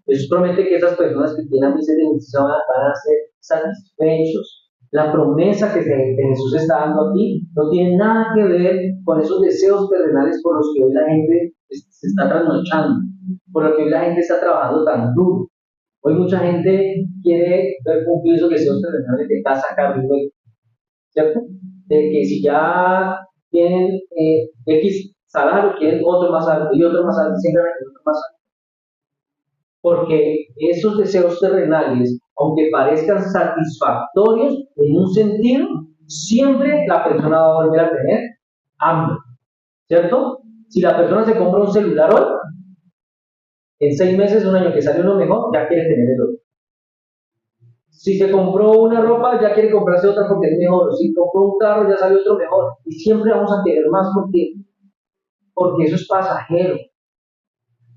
Jesús promete que esas personas que tienen hambre y sed de justicia van a ser satisfechos. La promesa que Jesús está dando aquí no tiene nada que ver con esos deseos terrenales por los que hoy la gente se está trasnochando, por lo que hoy la gente está trabajando tan duro. Hoy mucha gente quiere ver cumplir esos deseos terrenales de casa, carro y hueco, ¿cierto? De que si ya tienen X salario, quieren otro más alto y otro más alto, siempre otro más alto. Porque esos deseos terrenales, aunque parezcan satisfactorios en un sentido, siempre la persona va a volver a tener hambre, ¿cierto? Si la persona se compra un celular hoy, en 6 meses, un año que sale uno mejor, ya quiere tener el otro. Si se compró una ropa, ya quiere comprarse otra porque es mejor. Si compró un carro, ya sale otro mejor. Y siempre vamos a querer más porque eso es pasajero.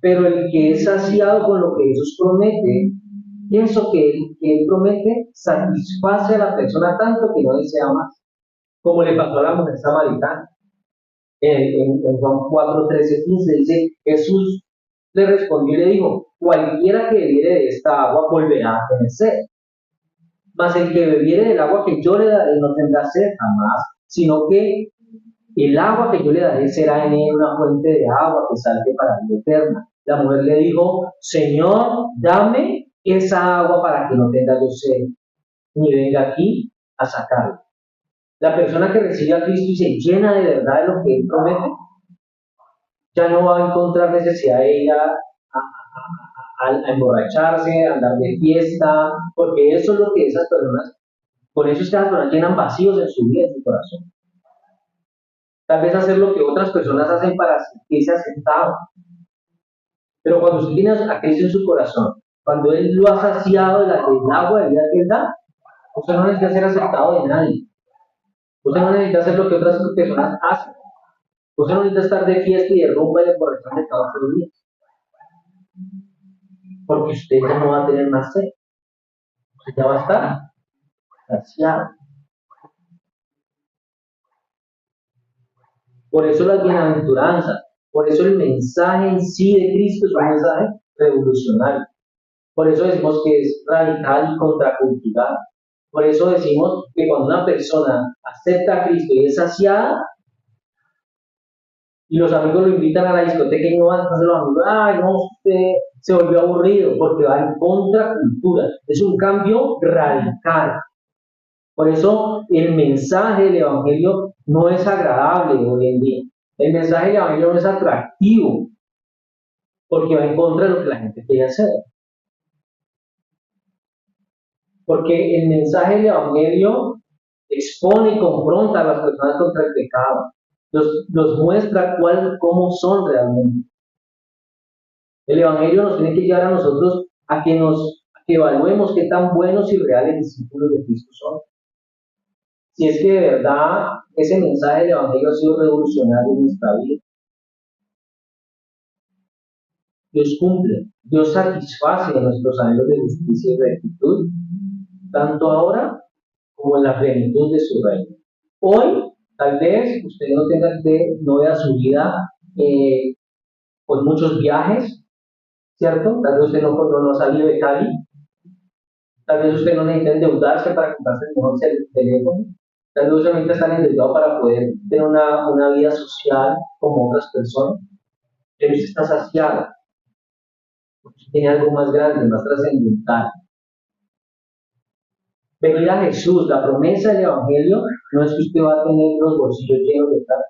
Pero el que es saciado con lo que Jesús promete, pienso que él promete satisface a la persona tanto que no desea más. Como le pasó a la mujer samaritana. En Juan 4, 13, 15 dice, Jesús le respondió y le dijo, cualquiera que bebiere de esta agua volverá a tener sed. Mas el que bebiere del agua que yo le daré no tendrá sed jamás, sino que el agua que yo le daré será en él una fuente de agua que salte para la vida eterna. La mujer le dijo, Señor, dame esa agua para que no tenga yo sed, ni venga aquí a sacarla. La persona que recibe a Cristo y se llena de verdad de lo que Él promete, ya no va a encontrar necesidad de ir a emborracharse, a andar de fiesta, porque eso es lo que esas personas, con eso estas personas llenan vacíos en su vida, en su corazón. Tal vez hacer lo que otras personas hacen para sentirse aceptado. Pero cuando usted tiene a Cristo en su corazón, cuando Él lo ha saciado del agua de vida que Él da, usted no necesita ser aceptado de nadie. Usted no necesita hacer lo que otras personas hacen. Usted no necesita estar de fiesta y de rumba y de corrección de todos los días. Porque usted ya no va a tener más sed. Usted ya va a estar saciado. Por eso las bienaventuranzas, por eso el mensaje en sí de Cristo es un mensaje revolucionario. Por eso decimos que es radical y contracultural. Por eso decimos que cuando una persona acepta a Cristo y es saciada, y los amigos lo invitan a la discoteca y no van, entonces los amigos, ay, no, usted se volvió aburrido porque va en contracultura. Es un cambio radical. Por eso el mensaje del Evangelio no es agradable hoy en día. El mensaje del Evangelio no es atractivo porque va en contra de lo que la gente quiere hacer. Porque el mensaje del Evangelio expone y confronta a las personas contra el pecado. Los muestra cómo son realmente. El Evangelio nos tiene que llevar a nosotros a que evaluemos qué tan buenos y reales discípulos de Cristo son. Si es que de verdad ese mensaje del Evangelio ha sido revolucionario en nuestra vida. Dios cumple, Dios satisface nuestros anhelos de justicia y rectitud, tanto ahora como en la plenitud de su reino. Hoy, tal vez usted no vea su vida con muchos viajes, ¿cierto? Tal vez usted no ha salido de Cali, tal vez usted no necesita endeudarse para comprarse el mejor teléfono, tal vez usted necesita estar endeudado para poder tener una vida social como otras personas, pero usted está saciado, porque usted tiene algo más grande, más trascendental. Venir a Jesús, la promesa del Evangelio, no es que usted va a tener los bolsillos llenos de plata,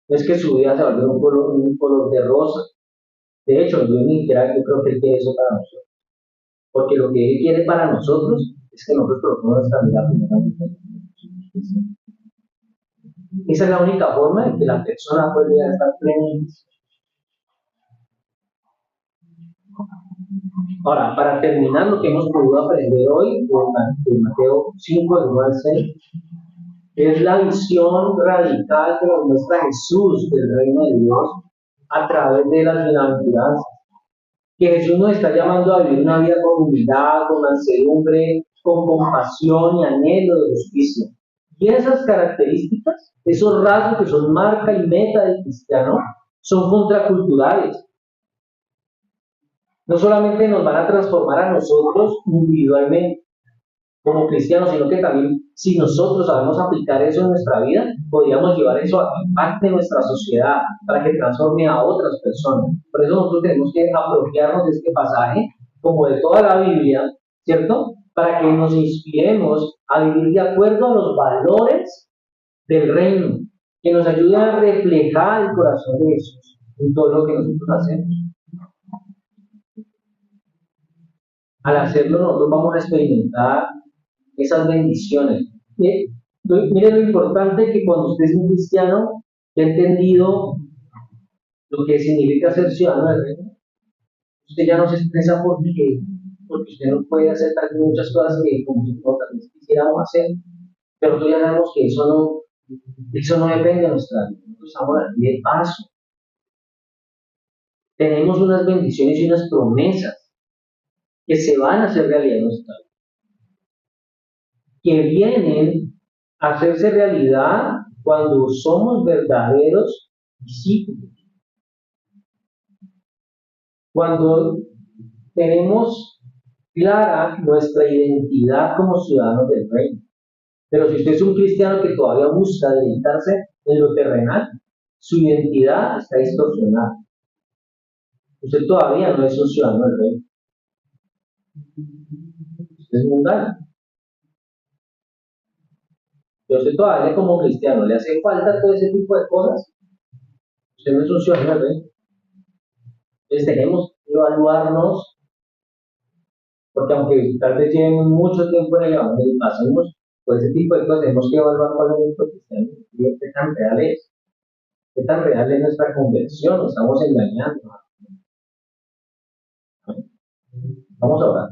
no es que su vida se va a volver un color de rosa. De hecho, Dios ni siquiera yo creo que Él quiere eso para nosotros. Porque lo que Él quiere para nosotros es que nosotros coloquemos nuestra vida primeramente. Esa es la única forma en que la persona puede estar plena. Ahora, para terminar lo que hemos podido aprender hoy, de Mateo 5, del 1 al 6, es la visión radical que nos muestra Jesús del reino de Dios a través de las bienaventuranzas. Que Jesús nos está llamando a vivir una vida con humildad, con mansedumbre, con compasión y anhelo de justicia. Y esas características, esos rasgos que son marca y meta del cristiano, son contraculturales. No solamente nos van a transformar a nosotros individualmente como cristianos, sino que también si nosotros sabemos aplicar eso en nuestra vida, podríamos llevar eso a que impacte nuestra sociedad para que transforme a otras personas. Por eso nosotros tenemos que apropiarnos de este pasaje, como de toda la Biblia, ¿cierto? Para que nos inspiremos a vivir de acuerdo a los valores del reino, que nos ayuden a reflejar el corazón de Jesús en todo lo que nosotros hacemos. Al hacerlo, nosotros vamos a experimentar esas bendiciones. Mire lo importante que cuando usted es un cristiano, que ha entendido lo que significa ser ciudadano del reino, usted ya no se expresa porque usted no puede hacer muchas cosas que como nosotros tal vez quisiéramos hacer, pero nosotros ya sabemos que eso no depende de nuestra vida, nosotros estamos aquí de paso. Tenemos unas bendiciones y unas promesas que se van a hacer realidad en nuestra vida, que vienen a hacerse realidad cuando somos verdaderos discípulos. Cuando tenemos clara nuestra identidad como ciudadanos del reino. Pero si usted es un cristiano que todavía busca dedicarse en lo terrenal, su identidad está distorsionada. Usted todavía no es un ciudadano del reino. Usted es mundano. Y usted todavía como cristiano le hace falta todo ese tipo de cosas. Usted no es un ciudadano del reino. Entonces tenemos que evaluarnos, porque aunque tal vez llevemos mucho tiempo en el evangelio y pasemos por ese tipo de cosas, tenemos que evaluar cuál es nuestro cristiano y qué tan real es. ¿Qué tan real es nuestra conversión? Nos estamos engañando. Vamos a orar.